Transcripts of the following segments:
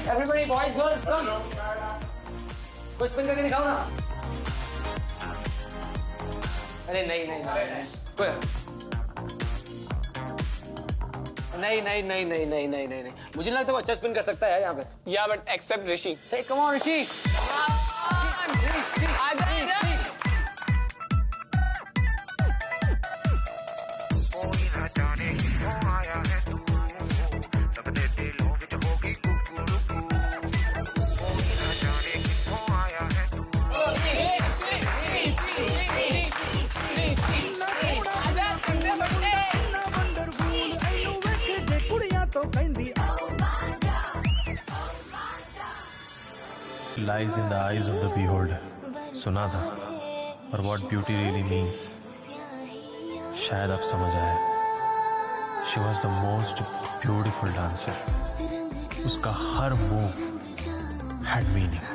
Everybody, boys, girls, come. कोई spin करके दिखाओ ना। अरे नहीं नहीं नहीं कोई नहीं नहीं नहीं नहीं नहीं नहीं नहीं नहीं मुझे लगता है वो अच्छा स्पिन कर सकता है यहाँ पे। Yeah, but except Rishi. Hey, come on, Rishi. Lies in the eyes of the beholder. सुना था और what beauty really means शायद अब समझ आया। She was the most beautiful dancer. उसका हर move had meaning.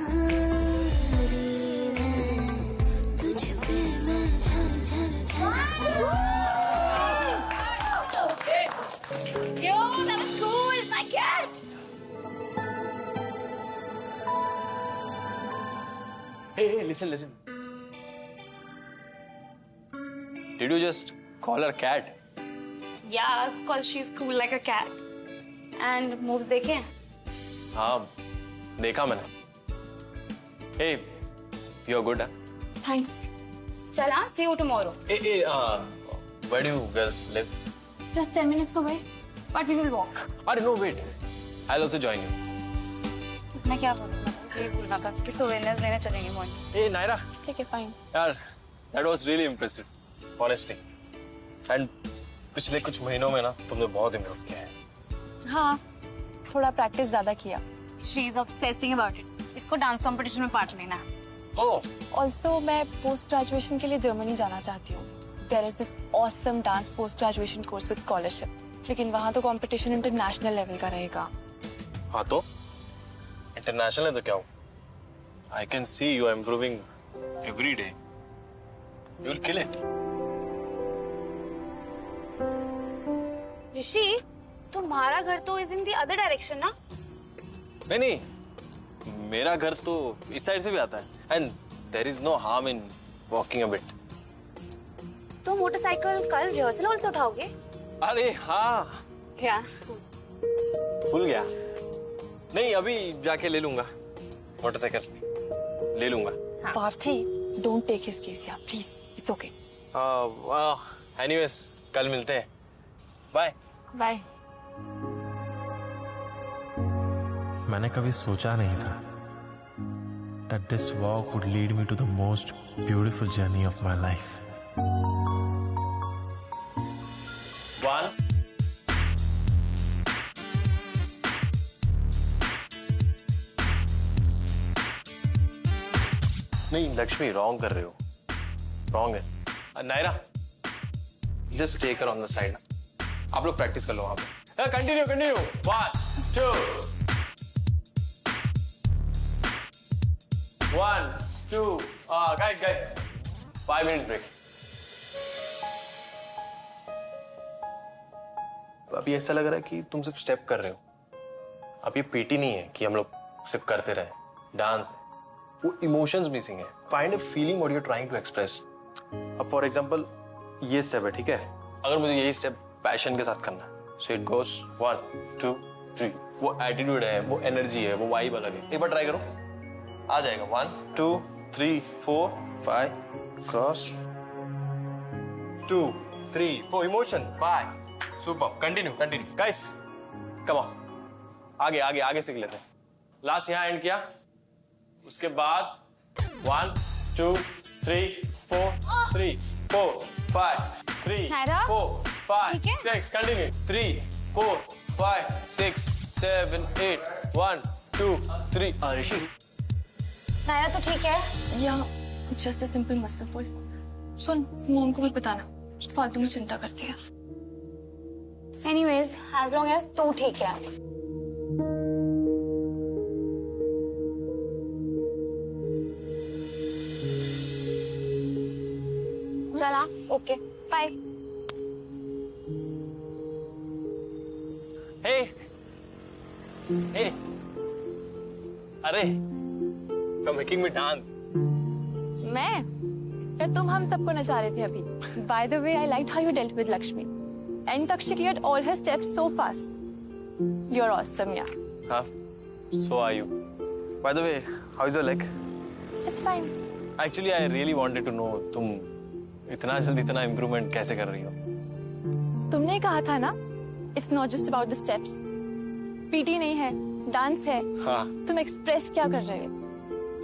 Yo, that was cool, my cat. Hey, listen. Did you just call her cat? Yeah, cause she's cool like a cat. And moves देखे? हाँ, देखा मैंने। Hey, you're good, huh? Thanks. चला, see you tomorrow. Hey, where do you girls live? Just 10 minutes away, but we will walk. No, wait. I'll also join you. मैं क्या बोलूँ? ये बोलना था कि souvenirs लेने चलेंगे मॉर्निंग। Hey, Naira. ठीक है, fine. यार, that was really impressive, honestly. And पिछले कुछ महीनों में ना तुमने बहुत इम्प्रूव किया है। हाँ, थोड़ा प्रैक्टिस ज़्यादा किया। She is obsessing about it. इसको डांस कंपटीशन में पार्ट लेना है। Oh. Also, मैं पोस्ट ग्रेजुएशन के लिए जर्मनी जाना चाहती हूँ। There is this awesome dance post graduation course with scholarship. लेकिन वहाँ तो कंपटीशन इंटरनेशनल लेवल का रहेगा। हाँ तो इंटरनेशनल है तो क्या हो? I can see you are improving every day. You will kill it. ऋषि, तुम्हारा घर तो is in the other direction ना? नहीं, मेरा घर तो इस साइड से भी आता है। And there is no harm in walking a bit. तो मोटरसाइकिल कल रिहर्सल हॉल से उठाओगे? अरे हाँ। क्या? भूल गया। नहीं, अभी जाके ले लूंगा मोटरसाइकिल ले लूंगा। Parthi, don't take his case here, please. It's okay. Anyways कल मिलते हैं। बाय। बाय। मैंने कभी सोचा नहीं था that this walk would lead me to the most beautiful journey of my life. One. नहीं लक्ष्मी, रॉन्ग कर रहे हो। रॉन्ग है। Naira, just take her on the side. आप लोग प्रैक्टिस कर लो वहां पे। कंटिन्यू। 1, 2 1, 2 guys 5 minute break. अभी ऐसा लग रहा है कि तुम सिर्फ स्टेप कर रहे हो। अब ये पीटी नहीं है कि हम लोग सिर्फ करते रहे। डांस है, वो इमोशंस मिसिंग है। Find a feeling what you are trying to express. अब फॉर एग्जांपल ये स्टेप है, ठीक है? अगर मुझे यही स्टेप पैशन के साथ करना है, सो इट गोस 1, 2, 3। वो एटीट्यूड है, वो एनर्जी है, वो वाइब अलग है। एक बार ट्राई करो, आ जाएगा। 1, 2, 3, 4, 5 cross 2, 3, 4 emotion 5। Super. Continue guys, come on. आगे सीख लेते हैं। लास्ट यहाँ एंड किया, उसके बाद 1, 2, 3, 4, 3, 4, 5, 3, 4, 5, 6। कंटिन्यू 3, 4, 5, 6, 7, 8 1, 2, 3। ऋषि, नायरा तो ठीक है? या just a simple muscle pull. सुन, मॉम को मत बताना, फालतू में चिंता करती है। Anyways, as long as तू ठीक है। चला, ओके, बाय। Hey, अरे you're making me dance. मैं या तुम हम सबको नचा रहे थे अभी. By the way, I liked how you dealt with Lakshmi. And Takshi cleared all her steps so fast. You're awesome, yeah. हाँ, so are you. By the way, how is your leg? It's fine. Actually, I really wanted to know तुम इतना जल्दी इतना improvement कैसे कर रही हो? तुमने कहा था ना, it's not just about the steps. PT नहीं है, डांस है. हाँ. तुम एक्सप्रेस क्या कर रहे हो?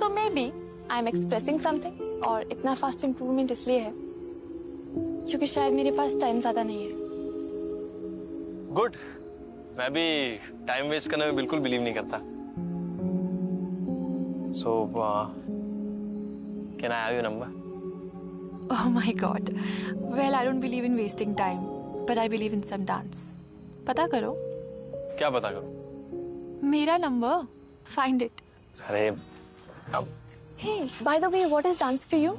So maybe I'm expressing something. और इतना फास्ट इम्प्रूवमेंट इसलिए है क्योंकि शायद मेरे पास टाइम ज्यादा नहीं है. गुड. मैं भी टाइम वेस्ट करने में बिल्कुल बिलीव नहीं करता. So, can I have your number? Oh my God. Well, I don't believe in wasting time, but I believe in some dance. पता करो. क्या पता करो? मेरा नंबर. Find it. अरे अब Hey, by the way, what is dance for you?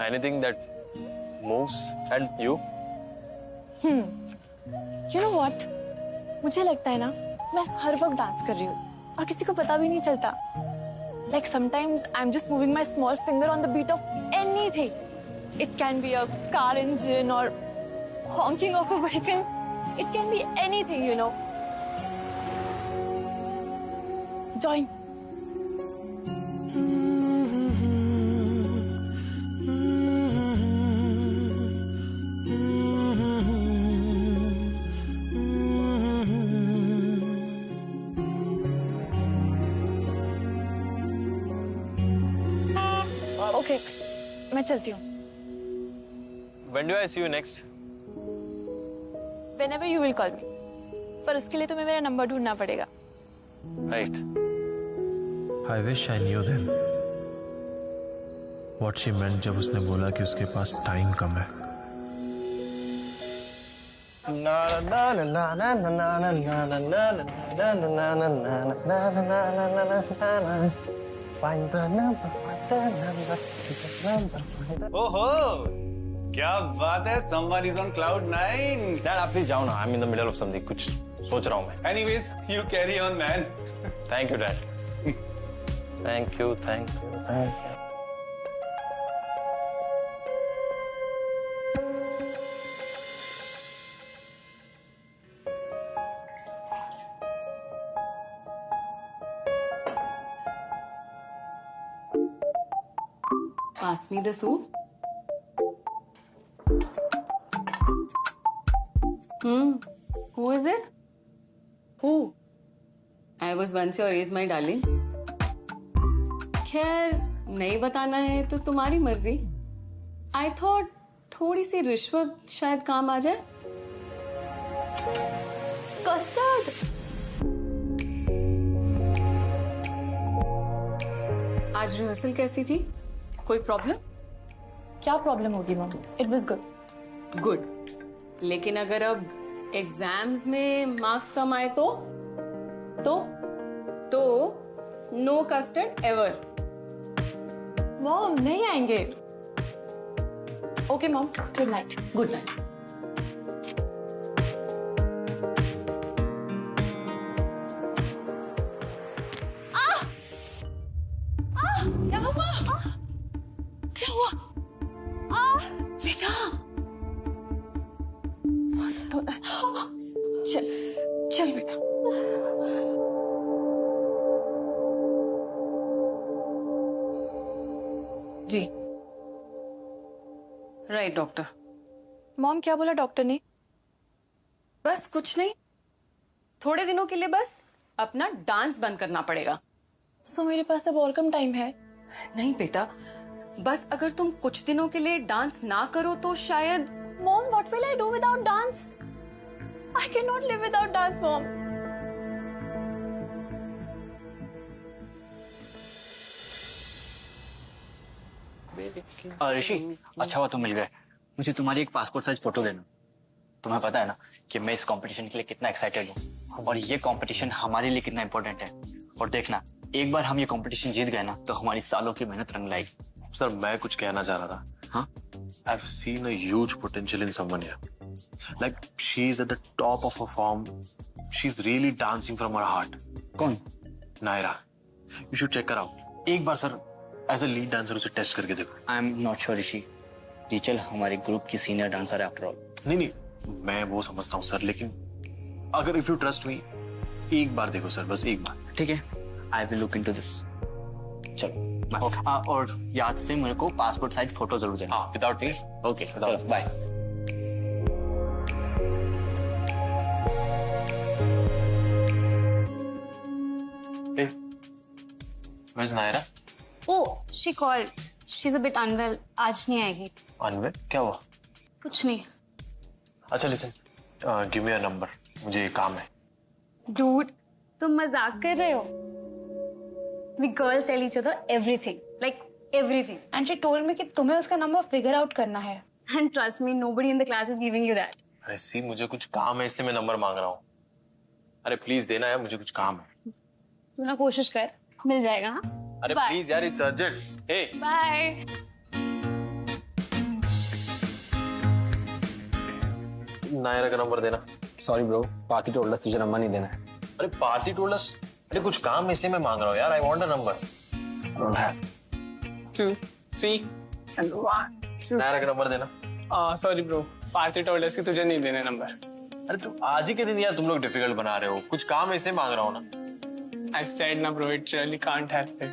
anything that moves and you? You know what? मुझे लगता है ना, मैं हर वक्त डांस कर रही हूँ और किसी को पता भी नहीं चलता. Like sometimes I'm just moving my small finger on the beat of anything. It can be a car engine or honking of a vehicle. It can be anything, you know. Join. Okay, मैं चलती हूँ. When do I see you next? Whenever you will call me. पर उसके लिए तुम्हें मेरा number ढूंढना पड़ेगा. Right. I wish I knew then what she meant जब उसने बोला कि उसके पास टाइम कम है. Find the number, find the number, find the number, find the... ओहो, क्या बात है. Someone is on cloud 9. Dad, आप प्लीज जाओ ना. I'm in the middle of something. कुछ सोच रहा हूँ मैं. Anyways, you carry on, man. Thank you, Dad. Thank you, thank you, thank you. Pass me the soup. Who is it? Who? I was once your age, my darling. खैर, नहीं बताना है तो तुम्हारी मर्जी. I thought थोड़ी सी रिश्वत शायद काम आ जाए. Custard. आज रिहर्सल कैसी थी? कोई प्रॉब्लम? क्या प्रॉब्लम होगी मम? It was good. गुड. लेकिन अगर अब एग्जाम्स में मार्क्स कम आए तो नो कस्टर्ड एवर. मॉम नहीं आएंगे. Okay mom, good night. Good night. क्या हुआ? क्या हुआ? बेटा तो चल चल बेटा. जी राइट डॉक्टर. मॉम क्या बोला डॉक्टर ने? बस कुछ नहीं, थोड़े दिनों के लिए बस अपना डांस बंद करना पड़ेगा. सो मेरे पास अब और कम टाइम है. नहीं बेटा, बस अगर तुम कुछ दिनों के लिए डांस ना करो तो शायद. Mom, what will I do without dance? I cannot live without dance, Mom. ऋषि, अच्छा हुआ तुम मिल गए. मुझे तुम्हारी एक पासपोर्ट साइज फोटो देना. तुम्हें पता है ना कि मैं इस कंपटीशन के लिए कितना एक्साइटेड हूँ और ये कंपटीशन हमारे लिए कितना इंपॉर्टेंट है. और देखना, एक बार हम ये कंपटीशन जीत गए ना तो हमारी सालों की मेहनत रंग लाएगी. सर, मैं कुछ कहना चाह रहा था. हाँ? I've seen a huge potential in someone here. Like, she's at the top of her form. She's really dancing from her heart. कौन? Naira, you should check her out. एक बार sir as a lead dancer उसे test करके देखो. I am not sure Rishi. Rachel हमारे group की senior dancer है after all. नहीं, मैं वो समझता हूँ सर, लेकिन अगर इफ यू ट्रस्ट मी, एक बार देखो सर, बस एक बार. ठीक है, I will look into this. चलो बाय. और याद से मेरे को पासपोर्ट साइज फोटो जरूर देना. हाँ, विदाउट मी. ओके, चलो bye. Where's Naira? Oh, she called. She's a bit unwell. आज नहीं आएगी. अनवर, क्या हुआ? कुछ नहीं. अच्छा listen, give me a number, मुझे काम है. Dude, तुम मजाक कर रहे हो? We girls tell each other everything, like everything. And she told me कि तुम्हें उसका नंबर फिगर आउट करना है. And trust me, nobody in the class is giving you that. अरे सी, मुझे कुछ काम है इसलिए मैं नंबर मांग रहा हूँ. अरे प्लीज देना यार, मुझे कुछ काम है. तू ना कोशिश कर, मिल जाएगा. हाँ? अरे Bye. प्लीज यार, it's urgent. Hey, Bye. Naira का नंबर देना. Sorry bro, party told us तुझे नंबर नहीं देना है. अरे पार्टी टोल्ड अस. अरे कुछ काम है इसलिए मैं मांग रहा हूँ यार. I want a number. I don't have. 2, 3 and 1, 2. Naira का नंबर देना. Sorry bro, party told us कि तुझे नहीं देना नंबर. अरे तुम आज ही के दिन यार तुम लोग डिफिकल्ट बना रहे हो. कुछ काम है इसलिए मांग रहा हूँ ना. I said ना bro, it really can't happen.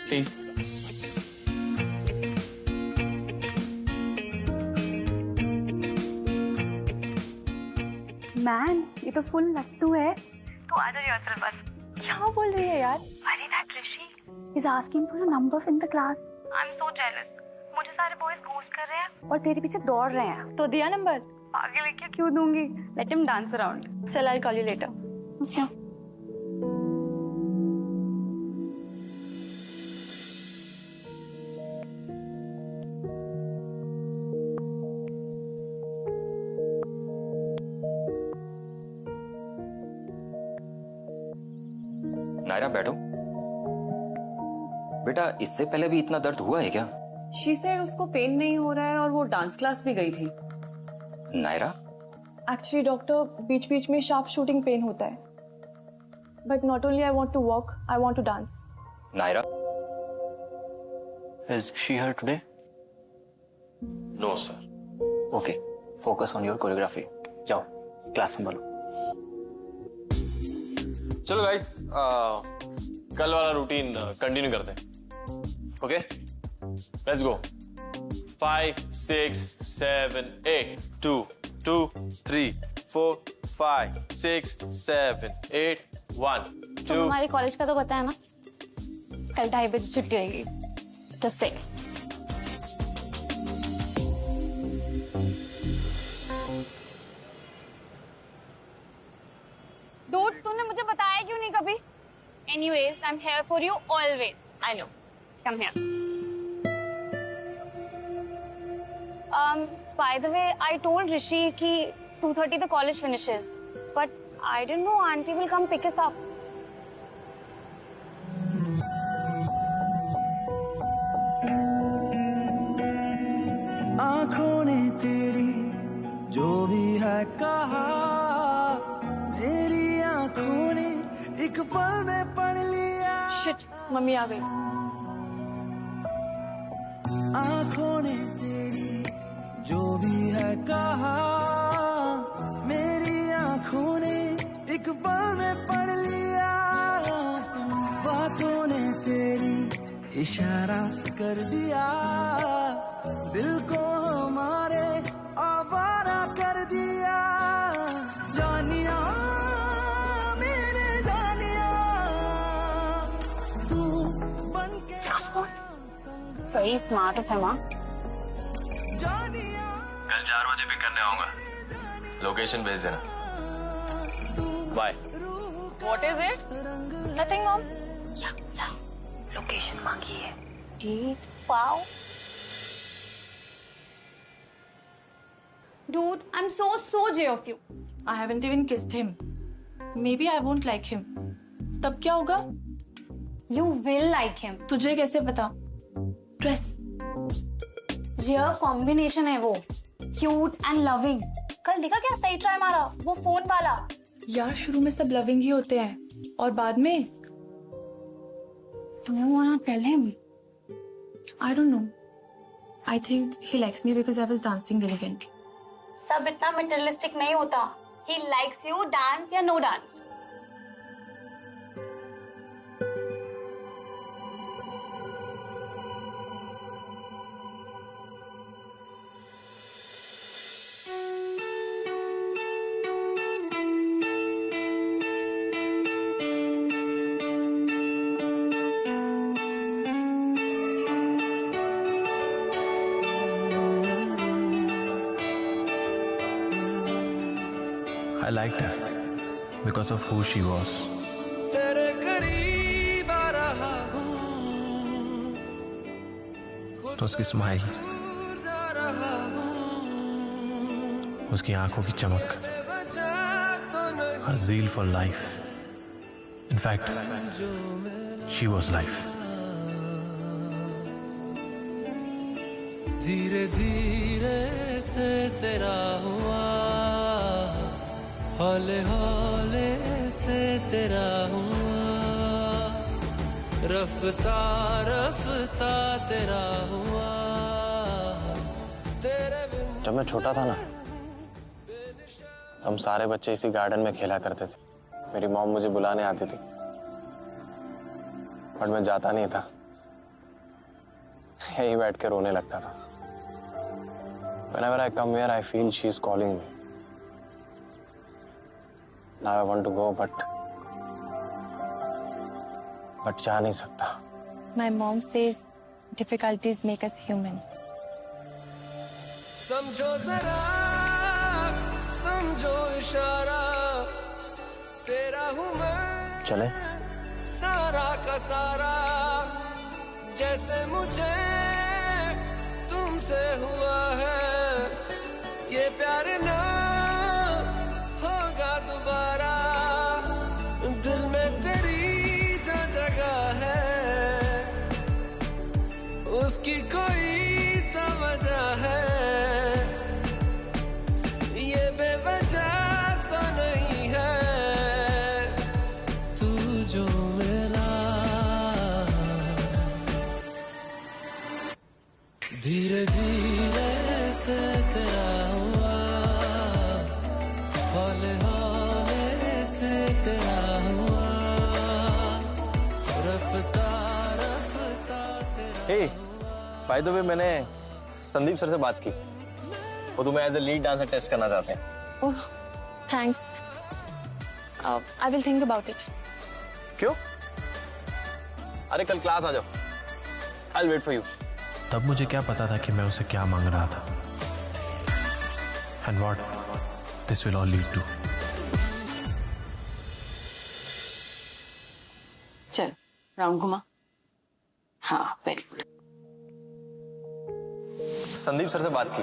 Please. Man, ये तो फुल लट्टू है. तो आ जा रिहर्सल बस. क्या बोल रही है यार? अरे that Rishi is asking for a number in the class. I am so jealous. मुझे सारे बॉयज घोस्ट कर रहे हैं और तेरे पीछे दौड़ रहे हैं. तो दिया नंबर. आगे लेके क्यों दूंगी? Let him dance around. चल, आई कॉल यू लेटर. अच्छा. नायरा बैठो. बेटा, इससे पहले भी इतना दर्द हुआ है क्या? शी सेड उसको पेन नहीं हो रहा है और वो डांस क्लास भी गई थी. नायरा, एक्चुअली डॉक्टर, बीच बीच में शार्प शूटिंग पेन होता है. But not only I want to walk, I want to dance. Naira, is she here today? No sir. Okay, focus on your choreography. जाओ क्लास संभालो. चलो गाइस, कल वाला रूटीन कंटिन्यू करते हैं. Okay, let's go. 5, 6, 7, 8, 2, 2, 3, 4, 5, 6, 7, 8, 1, 2. तो हमारे कॉलेज का तो पता है ना, कल 2:30 बजे छुट्टी होगी. Just say. Dude, तूने मुझे बताया क्यों नहीं कभी? Anyways, I'm here for you always. I know. Come here. By the way, I told Rishi कि 2:30 the college finishes, but I didn't know auntie will come pick us up. आंखों ने तेरी जो भी है कहा, मेरी आंखों ने एक पल में पढ़ लिया. शिट, मम्मी आ गई. आंखों ने तेरी जो भी है कहा, मेरी आंखों ने एक पल में पढ़ लिया. बातों ने तेरी इशारा कर दिया, दिल को हमारे आवारा कर दिया. जानिया मेरे जानिया, तू बनके Very smart of him, huh? जानिया. कल 4 बजे पिक करने आऊंगा. लोकेशन भेज देना. Bye. What is it? Nothing, mom. Location मांगी है. Dude, wow. Dude, I'm so J of you. I haven't even kissed him. Maybe I won't like him. तब क्या होगा? You will like him. तुझे कैसे पता? ड्रेस. Rare combination है वो. Cute and loving. कल देखा क्या सही ट्राई मारा? वो फोन वाला. यार, शुरू में सब लविंग ही होते हैं और बाद में Do you wanna tell him? I don't know. I think he likes me because I was dancing elegantly. सब इतना मटेरियलिस्टिक नहीं होता. He likes you, dance या no dance. I liked her because of who she was. तेरे करीब आ रहा हूँ, तो उसकी स्माइल, दूर जा रहा हूँ, उसकी आंखों की चमक, बेवजह तो नहीं her zeal for life. In fact, she was life. धीरे धीरे से तेरा हुआ, हौले हौले से तेरा हुआ, रफ्ता रफ्ता तेरा हुआ, तेरे बिन जब मैं छोटा था ना, हम सारे बच्चे इसी गार्डन में खेला करते थे. मेरी मॉम मुझे बुलाने आती थी, बट मैं जाता नहीं था. यहीं बैठ के रोने लगता था. Whenever I come here, I feel she's calling me. Now I want to go, but जा नहीं सकता. My mom says difficulties make us human. समझो जरा, समझो इशारा, तेरा हूँ मैं चले? सारा का सारा, जैसे मुझे तुमसे हुआ है, ये प्यार ना होगा दोबारा. दिल में तेरी जो जगह है, उसकी कोई तो वजह है, ये बेवजह तो नहीं है. तू जो मिला, धीरे धीरे से तेरा हुआ, हौले हौले से तेरा हुआ, रफ्ता रफ्ता तेरा. Hey, by the way, मैंने संदीप सर से बात की. वो तुम्हें as a lead dancer test करना चाहते हैं. Oh, thanks. I will think about it. क्यों? अरे कल क्लास आ जाओ. I'll wait for you. तब मुझे क्या पता था कि मैं उसे क्या मांग रहा था. And what this will all lead to. चल राउंड घुमा. हाँ वेरी गुड. संदीप सर से बात की.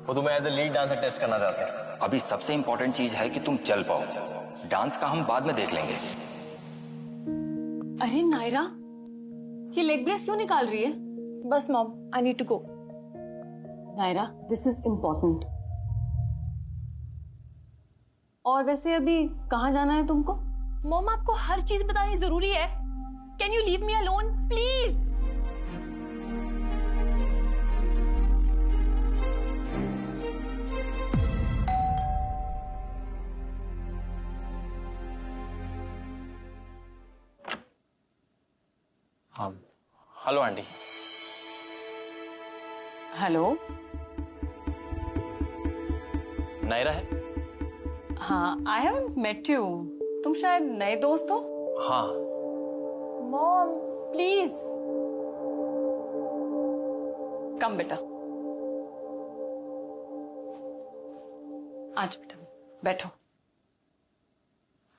वो तुम्हें as a lead dancer test करना चाहते हैं. अभी सबसे इंपॉर्टेंट चीज है कि तुम चल पाओ. डांस का हम बाद में देख लेंगे. अरे नायरा, ये लेग ब्रेस क्यों निकाल रही है? बस mom, I need to go. Naira, this is important. और वैसे अभी कहाँ जाना है तुमको? मॉम, आपको हर चीज बतानी जरूरी है. Can you leave me alone, please? हाँ. Hello aunty. हेलो. नायरा है? हाँ, आई हैवंट मेट यू. तुम शायद नए दोस्त हो. हाँ. Mom, please. कम बेटा. आज बेटा बैठो.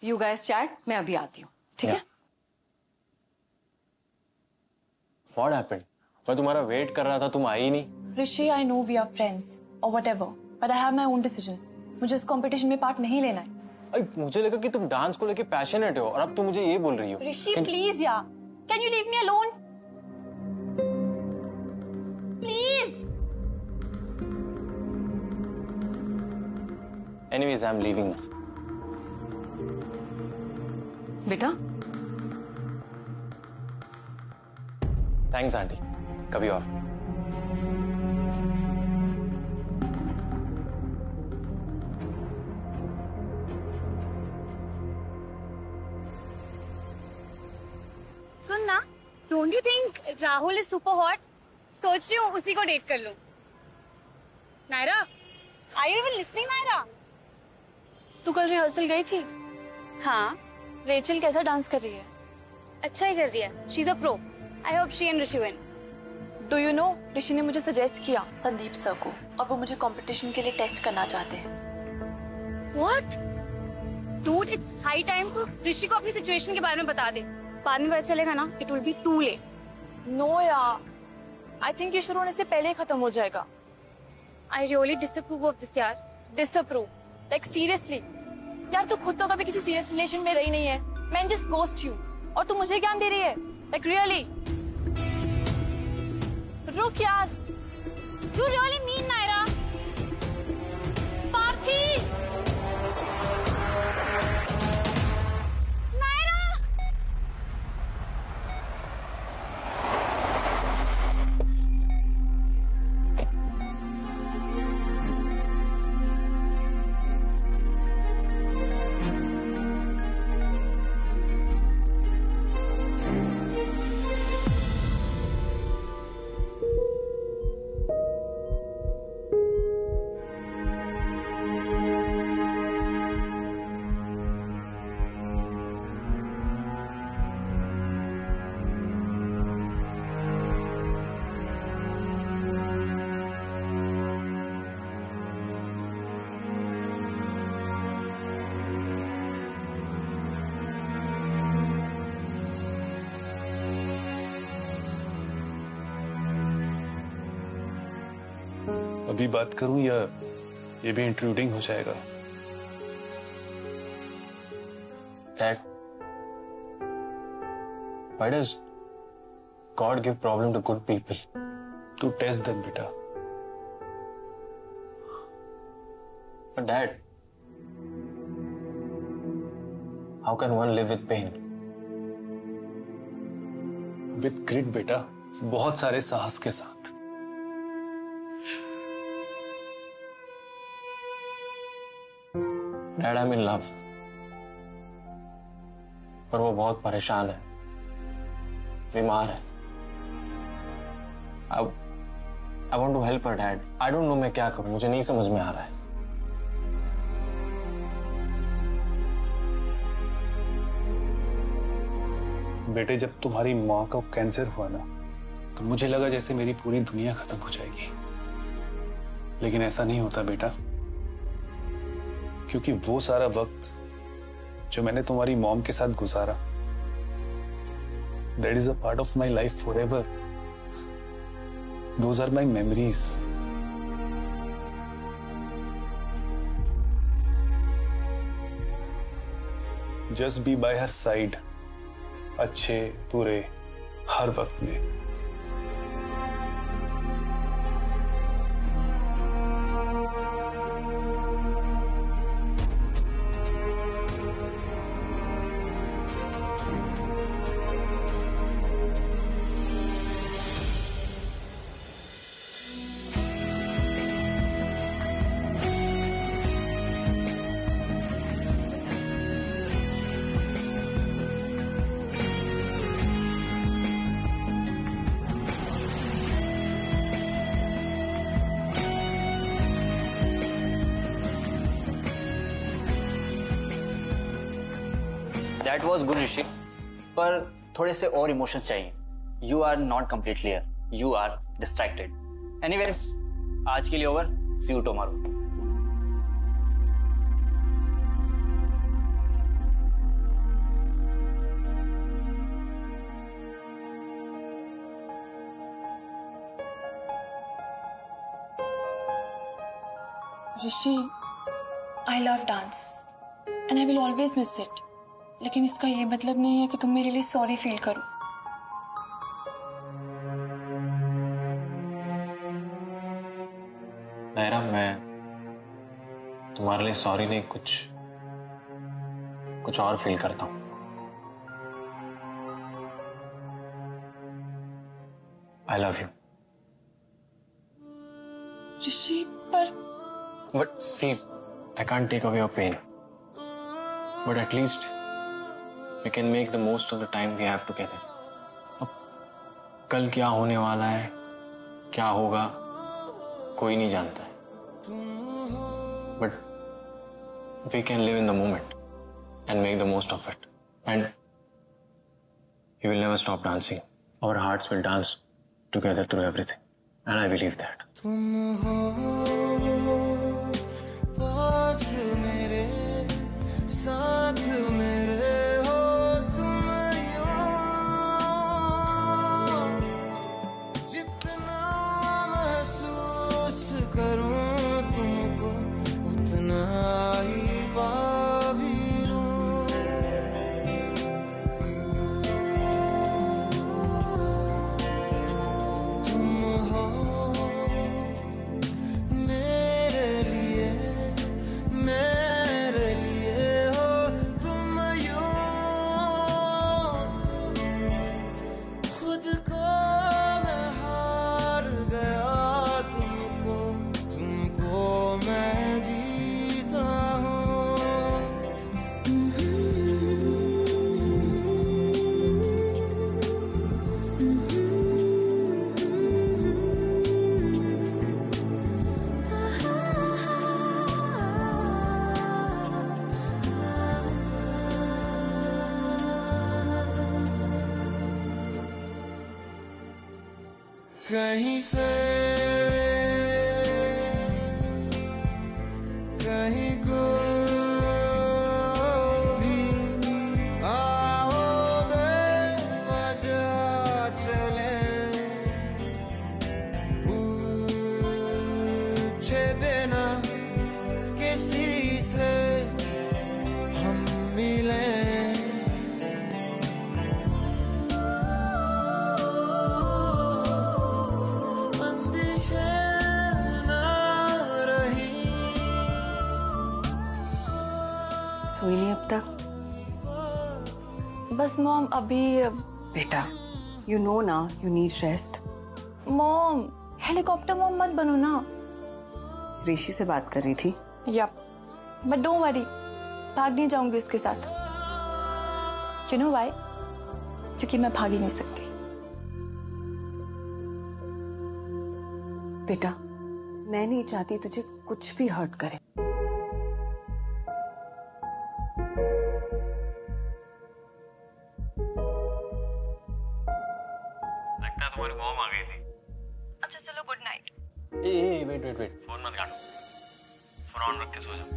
You guys chat. मैं अभी आती हूँ. ठीक है? What happened? मैं तुम्हारा वेट कर रहा था, तुम आई ही नहीं. Rishi, I know we are friends or whatever, but I have my own decisions. मुझे इस कंपटीशन में पार्ट नहीं लेना है. अरे मुझे लगा कि तुम डांस को लेके पैशनेट हो, और अब तुम मुझे ये बोल रही हो. Rishi, please यार. Can you leave me alone? Please. Anyways, I'm leaving now. बेटा थैंक्स आंटी, कभी और। सुन ना, don't you think Rahul is super hot? सोच रही हूँ उसी को डेट कर लूं। Naira, are you even listening Naira? तू कल रिहर्सल गई थी? हाँ, रेचल कैसा डांस कर रही है? अच्छा ही कर रही है। She is a pro. I hope she and Rishi win. Do you know, Rishi ने मुझे सजेस्ट किया संदीप सर को, और वो मुझे कंपटीशन के लिए टेस्ट करना चाहते हैं। What? Dude, it's high time to Rishi को अपनी सिचुएशन के बारे में बता दे। बाद में पता चलेगा ना, it will be too late. No यार, आई थिंक ये शुरू होने से पहले ही खत्म हो जाएगा। I really disapprove of this यार। डिसअप्रूव? Like seriously? यार तू खुद तो कभी किसी सीरियस रिलेशन में रही नहीं है। मैन जस्ट गोस्ट यू, और तू मुझे ज्ञान दे रही है? Like really? रुक यार। You really mean Naira? Parthi! Naira! अभी बात करूं या ये भी इंट्रूडिंग हो जाएगा? Dad, why does God give problem to good people? तू टेस्ट दे बेटा। But Dad, how can one live with pain? With grit बेटा, बहुत सारे साहस के साथ। Dad, I'm in love. पर वो बहुत परेशान है, बीमार है। I want to help her, Dad. I don't know मैं क्या करूं, मुझे नहीं समझ में आ रहा है। बेटे, जब तुम्हारी माँ को कैंसर हुआ ना, तो मुझे लगा जैसे मेरी पूरी दुनिया खत्म हो जाएगी। लेकिन ऐसा नहीं होता बेटा, क्योंकि वो सारा वक्त जो मैंने तुम्हारी मॉम के साथ गुजारा, that is a part of my life forever. Those are my memories. Just be by her side, अच्छे बुरे हर वक्त में। दैट वॉज गुड ऋषि, पर थोड़े से और इमोशंस चाहिए। You are not complete clear, you are distracted. Anyways, आज के लिए over, see you tomorrow. Rishi, I love dance and I will always miss it. लेकिन इसका ये मतलब नहीं है कि तुम मेरे लिए सॉरी फील करो। नायरा, मैं तुम्हारे लिए सॉरी नहीं, कुछ और फील करता हूँ। I love you. ऋषि पर But see, I can't take away your pain. But at least we can make the most of the time we have together. अब कल क्या होने वाला है, क्या होगा, कोई नहीं जानता है. But we can live in the moment and make the most of it. And we will never stop dancing. Our hearts will dance together through everything. And I believe that. तुम हो पास मेरे, साथ मेरे हो तुम यूं, जितना महसूस करूं तुमको उतना ही पा भी लूं. तुम हो मेरे लिए हो तुम यूं, खुद को मैं हार गया तुमको मैं जीता हूँ. कहीं से कहीं को भी आओ बेवजह चले, पूछे बिना किसी से हम मिले. सोई नहीं अब तक? बस मॉम अभी बेटा, यू नो ना you need rest. Mom helicopter mom मत बनो ना. ऋषि से बात कर रही थी. यप, बट डोंट वरी, भाग नहीं जाऊंगी उसके साथ. You know why? क्योंकि मैं भाग ही नहीं सकती. बेटा, मैं नहीं चाहती तुझे कुछ भी हर्ट करे. लगता है तुम्हारी मॉम आ गई थी. अच्छा चलो, गुड नाइट. ए वेट वेट वेट. फोन मत काटो, फोन ऑन रख के सो जाओ.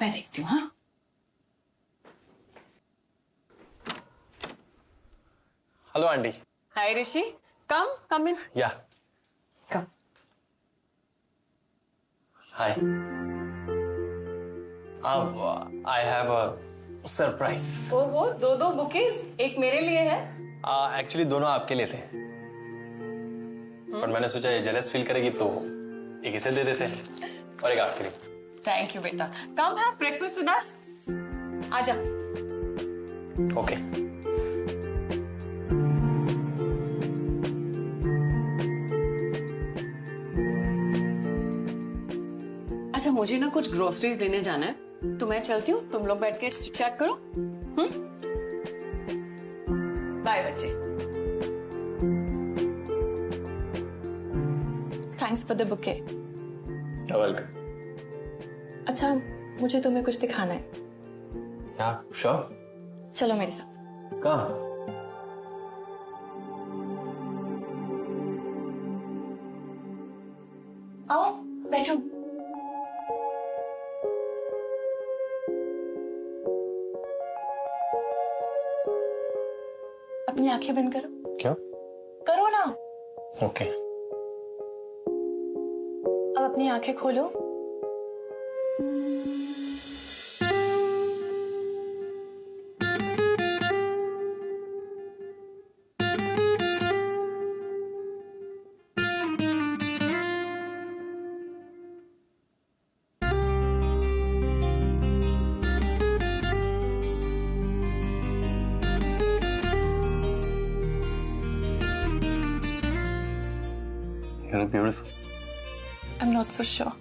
मैं देखती हूँ. हाँ, Hello, Andy. Hi Rishi, come in. Yeah. Come. Hi. I have a surprise. वो दो बुकेज, एक मेरे लिए है. Actually दोनों आपके लिए थे. पर मैंने सोचा ये जेलस फील करेगी तो एक इसे दे देते हैं और एक आपके लिए. थैंक यू बेटा. Come have breakfast with us. आजा. ओके. अच्छा, मुझे ना कुछ ग्रोसरीज लेने जाना है, तो मैं चलती हूँ. तुम लोग बैठ के चैट करो. बाय बच्चे. Thanks for the bouquet. Welcome. अच्छा, मुझे तुम्हें कुछ दिखाना है. क्या? श्योर. चलो मेरे साथ. कहाँ? आओ बैठो. अपनी आंखें बंद करो. क्यों? करो ना. ओके. अब अपनी आंखें खोलो. You look beautiful. I'm not so sure.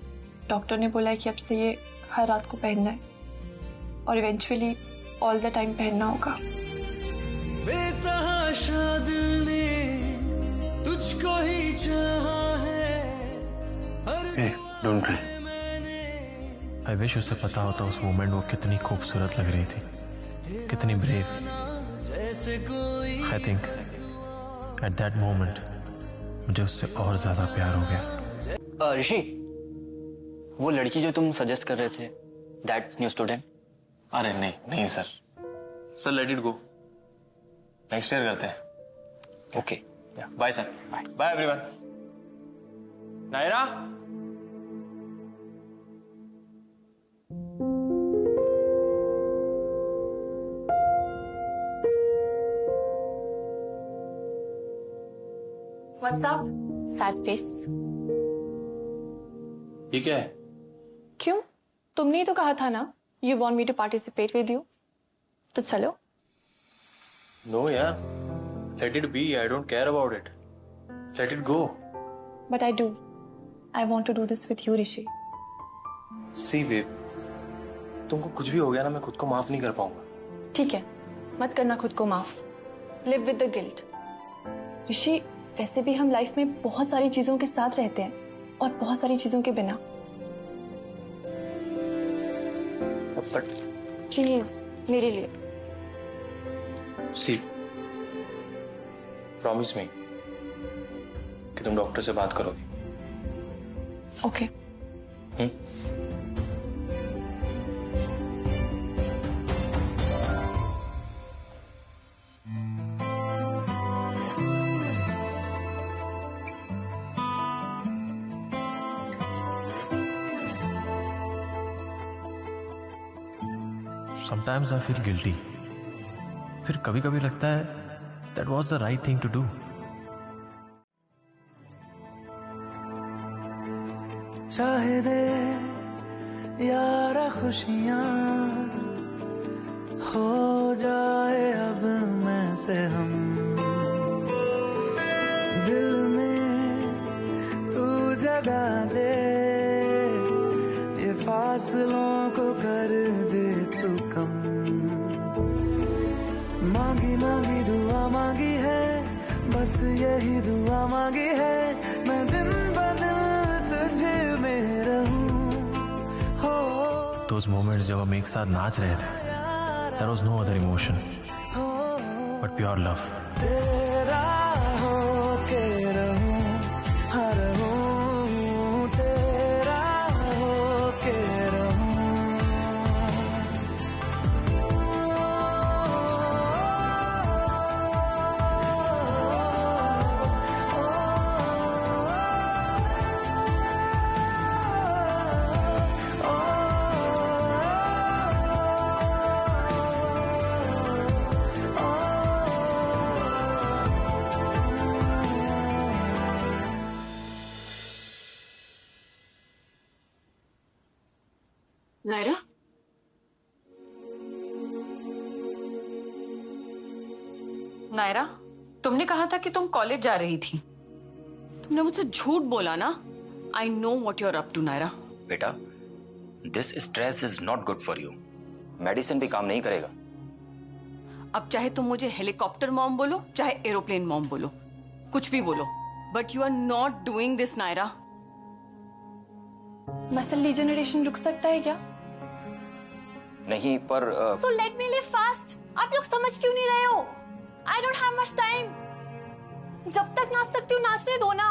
Doctor ने बोला है कि अब से ये हर रात को पहनना है और इवेंचुअली ऑल द टाइम पहनना होगा। बेतहाशा दिल ने तुझको ही चाहा है। Hey, don't cry. I wish उसे पता होता उस मोमेंट वो कितनी खूबसूरत लग रही थी, कितनी brave. I think at that moment मुझे उससे और ज्यादा प्यार हो गया। ऋषि, वो लड़की जो तुम सजेस्ट कर रहे थे, दैट न्यू स्टूडेंट। अरे नहीं sir, let it go, next year करते हैं। Okay, bye sir, bye everyone. Naira, What's up? Sad face. ये क्या है? क्यों? तुमने ही तो कहा था ना You want me to participate with you? तो चलो। No यार, let it be. I don't care about it. Let it go. But I do. I want to do this with you, Rishi. See babe, तुमको कुछ भी हो गया ना, मैं खुद को माफ नहीं कर पाऊंगा। ठीक है, मत करना खुद को माफ। Live with the guilt. ऋषि, वैसे भी हम लाइफ में बहुत सारी चीजों के साथ रहते हैं और बहुत सारी चीजों के बिना। प्लीज मेरे लिए। See, promise me कि तुम डॉक्टर से बात करोगी। Okay. Sometimes I feel guilty. फिर कभी कभी लगता है that was the right thing to do. चाहे दे यारा खुशियाँ हो जाए अब मैं से हम, दिल में तू जगा दे, ये फासलों को कर दे तू कम। मांगी मांगी दुआ मांगी है, बस यही दुआ मांगी है, मैं दिन ब दिन तुझे में रहूं। हो Those moments जब हम एक साथ नाच रहे थे, there was no other emotion but pure love. तेरा हो के रहूं, हाँ रहूं, तेरा हो के रहूं। नायरा, नायरा, तुमने कहा था कि तुम कॉलेज जा रही थी। तुमने मुझसे झूठ बोला ना। I know what you're up to Naira. बेटा, this stress is not good for you. Medicine भी काम नहीं करेगा। अब चाहे तुम मुझे हेलीकॉप्टर मॉम बोलो, चाहे एरोप्लेन मॉम बोलो, कुछ भी बोलो, but you are not doing this Naira. Muscle degeneration रुक सकता है क्या? नहीं, पर So let me live fast. आप लोग समझ क्यों नहीं रहे हो? I don't have much time. जब तक नाच सकती हूँ नाचने दो ना।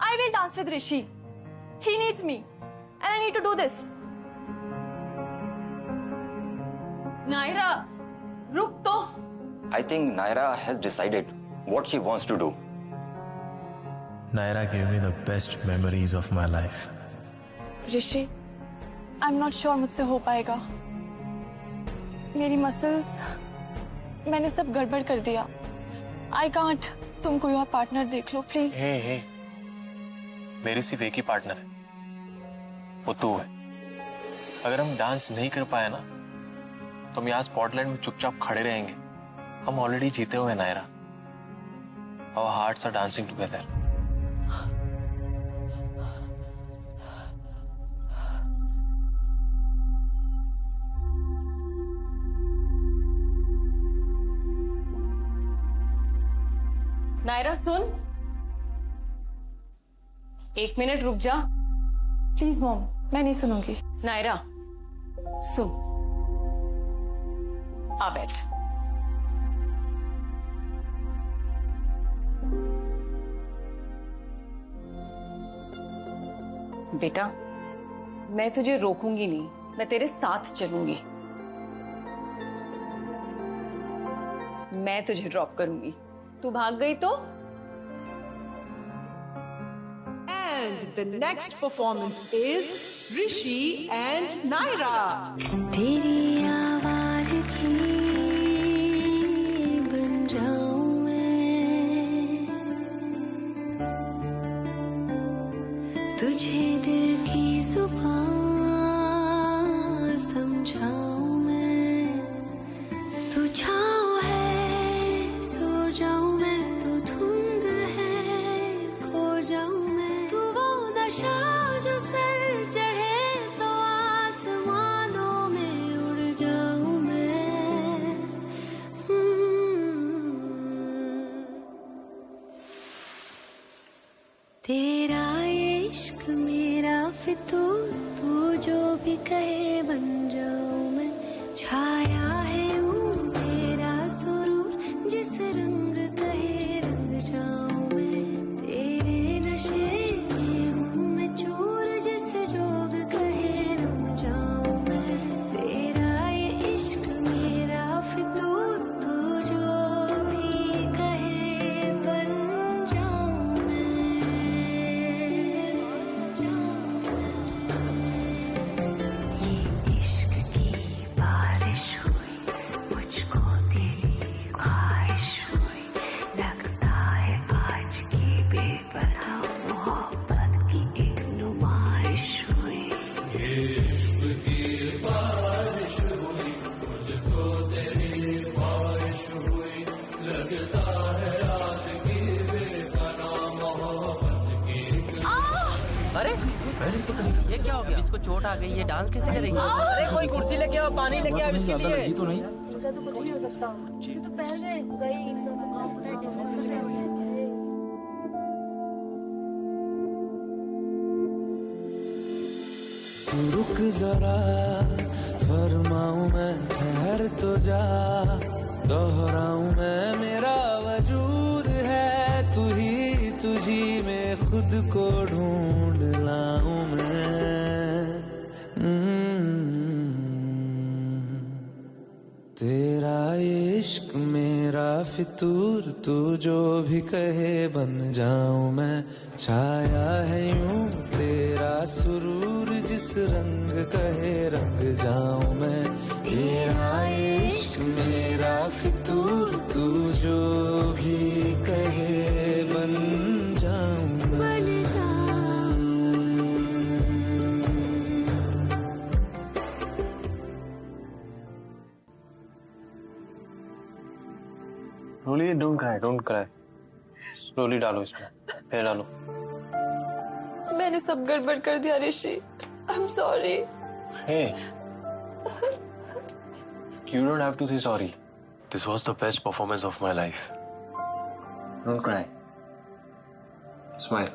I will dance with Rishi. He needs me, and I need to do this. Naira, रुक तो। I think Naira has decided what she wants to do. Naira gave me the best memories of my life. Rishi, I'm not sure मुझसे हो पाएगा। मेरी muscles, मैंने सब गड़बड़ कर दिया। I can't. तुम कोई और पार्टनर देख लो प्लीज। हे, मेरी सिर्फ एक ही पार्टनर है, वो तू है। अगर हम डांस नहीं कर पाए ना, तो हम यहाँ स्पॉटलाइट में चुपचाप खड़े रहेंगे। हम ऑलरेडी जीते हुए हैं Naira. Our hearts are dancing together. Naira सुन, 1 मिनट रुक जा। प्लीज मॉम, मैं नहीं सुनूंगी। नायरा सुन, आ बैठ। बेटा, मैं तुझे रोकूंगी नहीं, मैं तेरे साथ चलूंगी। मैं तुझे ड्रॉप करूंगी, तू भाग गई तो? And the next performance is Rishi and Naira. तेरी आवाज की बन जाऊं मैं, तुझे दिल की जुबान समझाऊं मैं। तू छाँव है सो जाऊं मैं, तू धुंध है खो जाऊं मैं। तू वो नशा जो सर चढ़े तो आसमानों में उड़ जाऊं मैं। तेरा इश्क मेरा फितूर, तू जो भी कहे बन जाऊं मैं। छाया है यूं तेरा सुरूर, जिस रंग कहे रंग जाऊं मैं। तेरे नशे में हूँ मैं चूर, जिस जोग कहे रम जाऊं मैं। तेरा ये इश्क मेरा फितूर, तू जो भी कहे बन जाऊं मैं। ये इश्क की बारिश हुई, मुझको तेरी ख्वाहिश हुई। लगता है आज की बेपनाह मोहब्बत की एक नुमाइश हुई। अरे ये क्या हो गया? इसको चोट आ गई, ये डांस कैसे करेंगे? अरे कोई कुर्सी लेके आओ, पानी लेके आओ इसके लिए। तो नहीं तो कुछ नहीं हो सकता, तो पहले गई तो तू रुक जरा, फरमाऊं मैं ठहर तो जा। दोहराऊं मैं मेरा वजूद है, तू ही तुझी में खुद को ढूंढ लाऊं मैं। तेरा इश्क मेरा फितूर, तू जो भी कहे बन जाऊं मैं। छाया है यूं तेरा सुरूर, जिस रंग कहे रंग जाऊं मैं। तेरा इश्क मेरा फितूर, तू जो भी कहे बन जाऊं मैं। Slowly, don't cry, don't cry. Slowly डालो इसमें, फिर डालो। मैंने सब गड़बड़ कर दिया Rishi, I am sorry. Hey, you don't have to say sorry. This was the best performance of my life. Don't cry. Smile.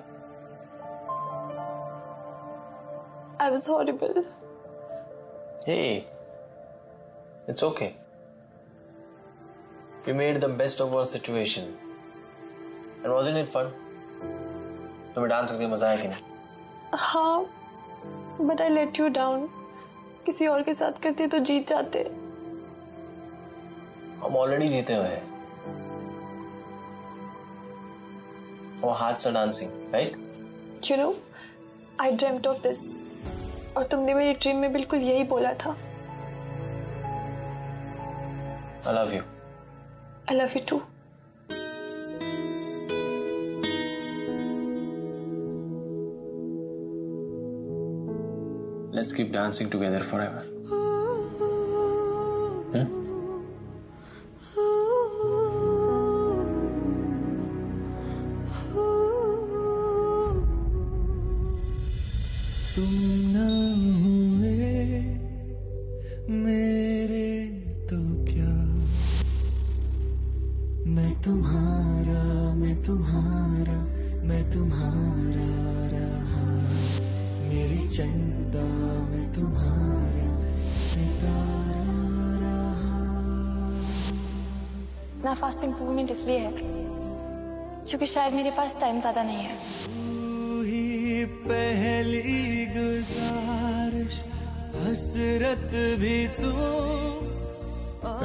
I was horrible. Hey, it's okay. We made the best of our situation. And wasn't it fun? तुम्हें dance करके मजा आया कि नहीं? हाँ, but I let you down. किसी और के साथ करते तो जीत जाते। हम ऑलरेडी जीते हुए हैं। वो हाथ से dancing, right? You know, I dreamt of this. और तुमने मेरी ड्रीम में बिल्कुल यही बोला था। I love you. I love you too. Let's keep dancing together forever. Hmm? तुम ना हुए मेरे तो क्या, मैं तुम्हारा मैं तुम्हारा मैं तुम्हारा रहा, मेरी चंदा मैं तुम्हारा सितारा रहा। ना फास्ट इम्प्रूवमेंट इसलिए है क्योंकि शायद मेरे पास टाइम ज्यादा नहीं है। तू ही पहली गुजारिश, हसरत भी तू।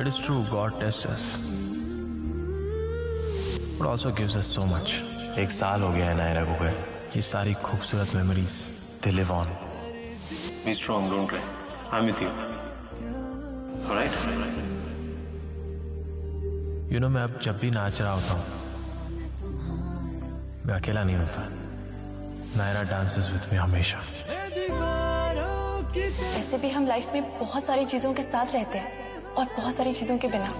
It is true, God tests us, but also gives us so much. 1 साल हो गया है नायरा को गए। ये सारी खूबसूरत memories They live on. Be strong, don't cry. I'm with you. All right? You know, मैं अब जब भी नाच रहा होता हूँ मैं अकेला नहीं होता। नायरा dances with me हमेशा। ऐसे भी हम लाइफ में बहुत सारी चीजों के साथ रहते हैं और बहुत सारी चीजों के बिना।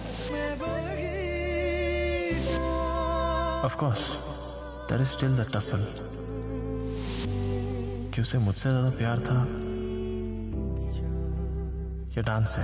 Of course, there is still the tussle कि उसे मुझसे ज्यादा प्यार था या डांस से।